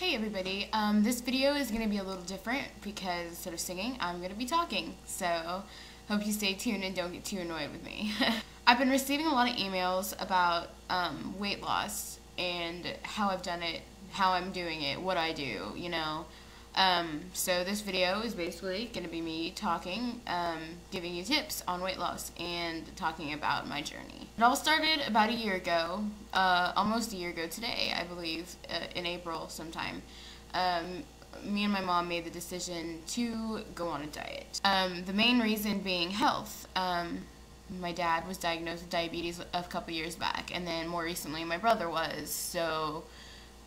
Hey everybody, this video is going to be a little different because instead of singing, I'm going to be talking. So, hope you stay tuned and don't get too annoyed with me. I've been receiving a lot of emails about weight loss and how I've done it, how I'm doing it, what I do, you know. So this video is basically going to be me talking, giving you tips on weight loss and talking about my journey. It all started about a year ago, almost a year ago today, I believe, in April sometime. Me and my mom made the decision to go on a diet. The main reason being health. My dad was diagnosed with diabetes a couple years back, and then more recently my brother was, so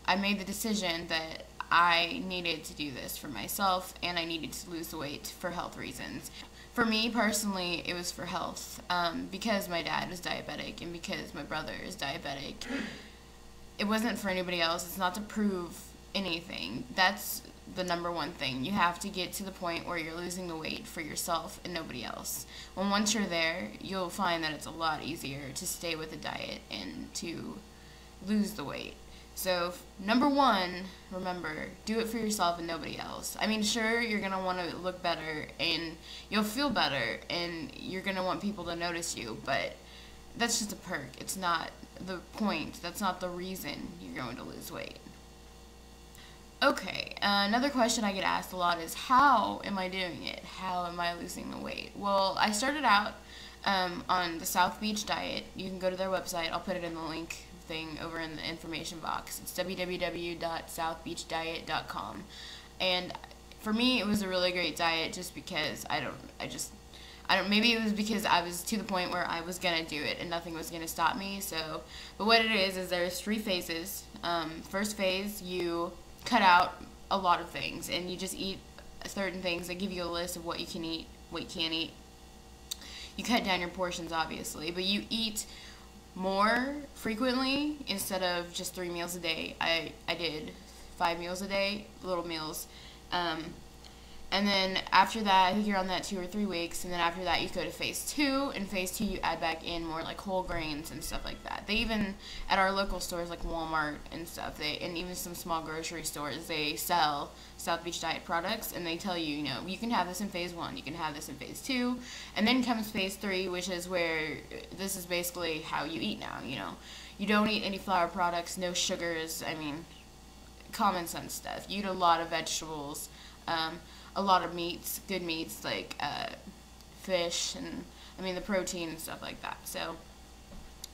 I made the decision that I needed to do this for myself, and I needed to lose the weight for health reasons. For me personally, it was for health, because my dad was diabetic and because my brother is diabetic. It wasn't for anybody else. It's not to prove anything. That's the number one thing. You have to get to the point where you're losing the weight for yourself and nobody else. Once you're there, you'll find that it's a lot easier to stay with the diet and to lose the weight. So, number one, remember, do it for yourself and nobody else. I mean, sure, you're going to want to look better and you'll feel better and you're going to want people to notice you, but that's just a perk. It's not the point. That's not the reason you're going to lose weight. Okay, another question I get asked a lot is, how am I doing it? How am I losing the weight? Well, I started out on the South Beach diet. You can go to their website. I'll put it in the link thing over in the information box. It's www.southbeachdiet.com. And for me, it was a really great diet just because maybe it was because I was to the point where I was gonna do it and nothing was gonna stop me. So, but what it is there's 3 phases. First phase, you cut out a lot of things and you just eat certain things. They give you a list of what you can eat, what you can't eat. You cut down your portions, obviously, but you eat more frequently instead of just 3 meals a day. I did 5 meals a day, little meals. And then after that, I think you're on that 2 or 3 weeks, and then after that you go to phase 2. In phase 2 you add back in more like whole grains and stuff like that. They even, at our local stores like Walmart and stuff, and even some small grocery stores, they sell South Beach Diet products, and they tell you, you know, you can have this in phase 1, you can have this in phase 2, and then comes phase 3, which is where this is basically how you eat now, you know. You don't eat any flour products, no sugars, I mean, common sense stuff. You eat a lot of vegetables, a lot of meats, good meats like fish and the protein and stuff like that. So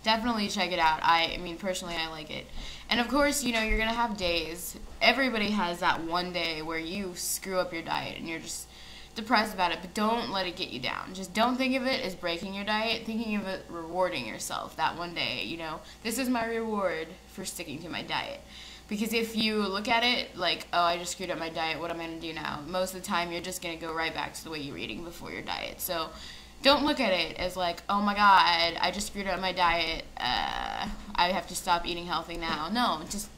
definitely check it out. I mean personally I like it. And of course, you know, you're gonna have days. Everybody has that one day where you screw up your diet and you're just depressed about it, but don't let it get you down. Just don't think of it as breaking your diet, thinking of it rewarding yourself that one day, you know. This is my reward for sticking to my diet. Because if you look at it like, oh, I just screwed up my diet, what am I going to do now? Most of the time, you're just going to go right back to the way you were eating before your diet. So don't look at it as like, oh my God, I just screwed up my diet. I have to stop eating healthy now. No, just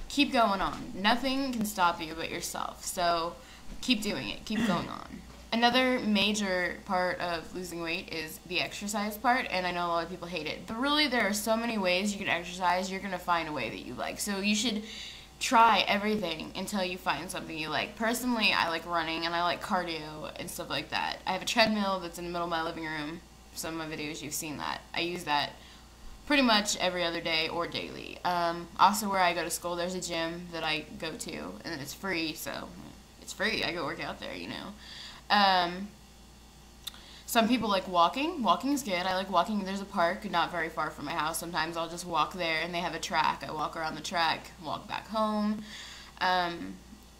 keep going on. Nothing can stop you but yourself. So keep doing it. Keep going on. Another major part of losing weight is the exercise part, and I know a lot of people hate it. But really, there are so many ways you can exercise, you're going to find a way that you like. So you should try everything until you find something you like. Personally, I like running, and I like cardio and stuff like that. I have a treadmill that's in the middle of my living room. Some of my videos, you've seen that. I use that pretty much every other day or daily. Also, where I go to school, there's a gym that I go to, and it's free, so it's free. I go work out there, you know. Some people like walking. Walking is good. I like walking. There's a park not very far from my house. Sometimes I'll just walk there, and they have a track. I walk around the track, walk back home. And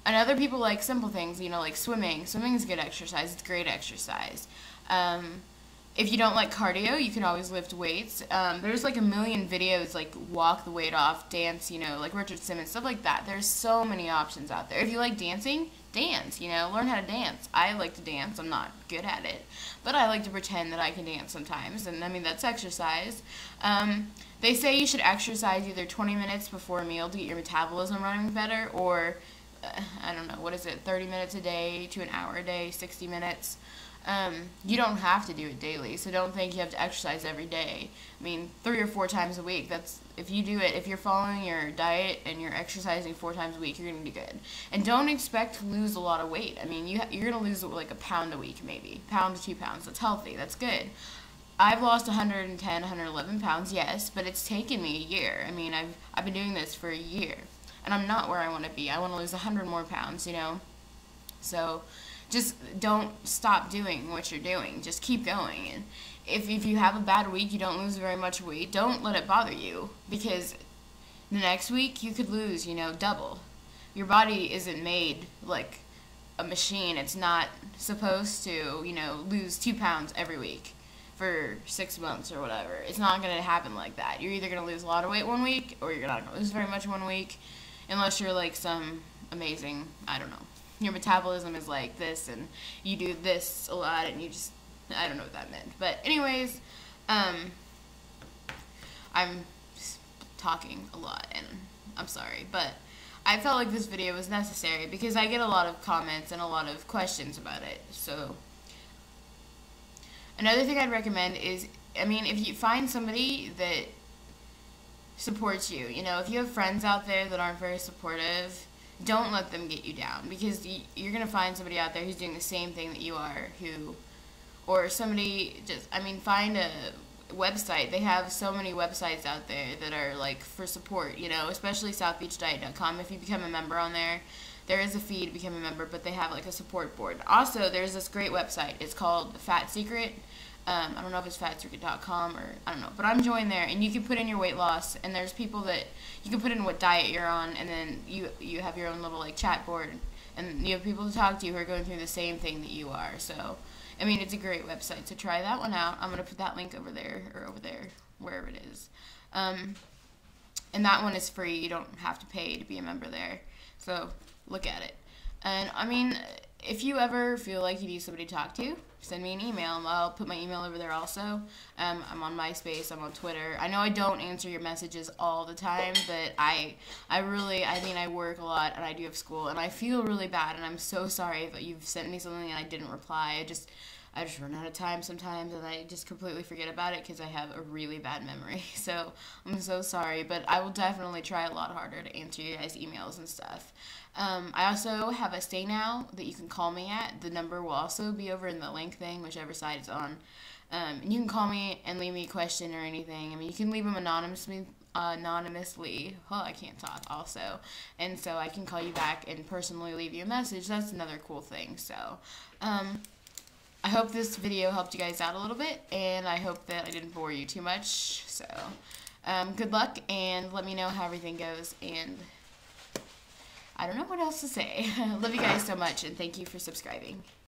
other people like simple things, you know, like swimming. Swimming is good exercise. It's great exercise. If you don't like cardio, you can always lift weights. There's like a million videos like walk the weight off, dance, you know, like Richard Simmons, stuff like that. There's so many options out there. If you like dancing, dance, you know, learn how to dance. I like to dance. I'm not good at it, but I like to pretend that I can dance sometimes, and I mean, that's exercise. They say you should exercise either 20 minutes before a meal to get your metabolism running better, or I don't know, what is it, 30 minutes a day to an hour a day, 60 minutes. You don't have to do it daily, so don't think you have to exercise every day. I mean, 3 or 4 times a week, that's, if you do it, if you're following your diet and you're exercising 4 times a week, you're going to do good. And don't expect to lose a lot of weight. I mean, you're going to lose like a pound a week, maybe. Pound to 2 pounds. That's healthy. That's good. I've lost 110, 111 pounds, yes, but it's taken me a year. I mean, I've been doing this for a year, and I'm not where I want to be. I want to lose 100 more pounds, you know? So just don't stop doing what you're doing. Just keep going. And if you have a bad week, you don't lose very much weight, don't let it bother you, because the next week you could lose, you know, double. Your body isn't made like a machine. It's not supposed to, you know, lose 2 pounds every week for 6 months or whatever. It's not going to happen like that. You're either going to lose a lot of weight one week, or you're not going to lose very much one week, unless you're like some amazing, I don't know, your metabolism is like this and you do this a lot and you just, I don't know what that meant. But anyways, I'm talking a lot and I'm sorry, but I felt like this video was necessary because I get a lot of comments and a lot of questions about it. So another thing I'd recommend is, I mean, if you find somebody that supports you, you know, if you have friends out there that aren't very supportive, don't let them get you down, because you're going to find somebody out there who's doing the same thing that you are, or somebody just, I mean, find a website. They have so many websites out there that are like for support, you know, especially southbeachdiet.com. If you become a member on there, there is a fee to become a member, but they have like a support board. Also, there's this great website. It's called Fat Secret. I don't know if it's fatsecret.com or I don't know, but I'm joined there, and you can put in your weight loss, and there's people that you can put in what diet you're on, and then you have your own little like chat board, and you have people to talk to who are going through the same thing that you are. So, I mean, it's a great website, so try that one out. I'm gonna put that link over there or over there, wherever it is, and that one is free. You don't have to pay to be a member there, so look at it. And I mean, if you ever feel like you need somebody to talk to, send me an email. I'll put my email over there also. I'm on Myspace. I'm on Twitter. I know I don't answer your messages all the time, but I mean, I work a lot and I do have school, and I feel really bad, and I'm so sorry if you've sent me something and I didn't reply. I just run out of time sometimes, and I just completely forget about it because I have a really bad memory. So I'm so sorry, but I will definitely try a lot harder to answer you guys' emails and stuff. I also have a Stay Now that you can call me at. The number will also be over in the link thing, whichever side it's on. And you can call me and leave me a question or anything. I mean, you can leave them anonymously. Oh, I can't talk also. And so I can call you back and personally leave you a message. That's another cool thing. So, I hope this video helped you guys out a little bit, and I hope that I didn't bore you too much. So, good luck, and let me know how everything goes, and I don't know what else to say. Love you guys so much, and thank you for subscribing.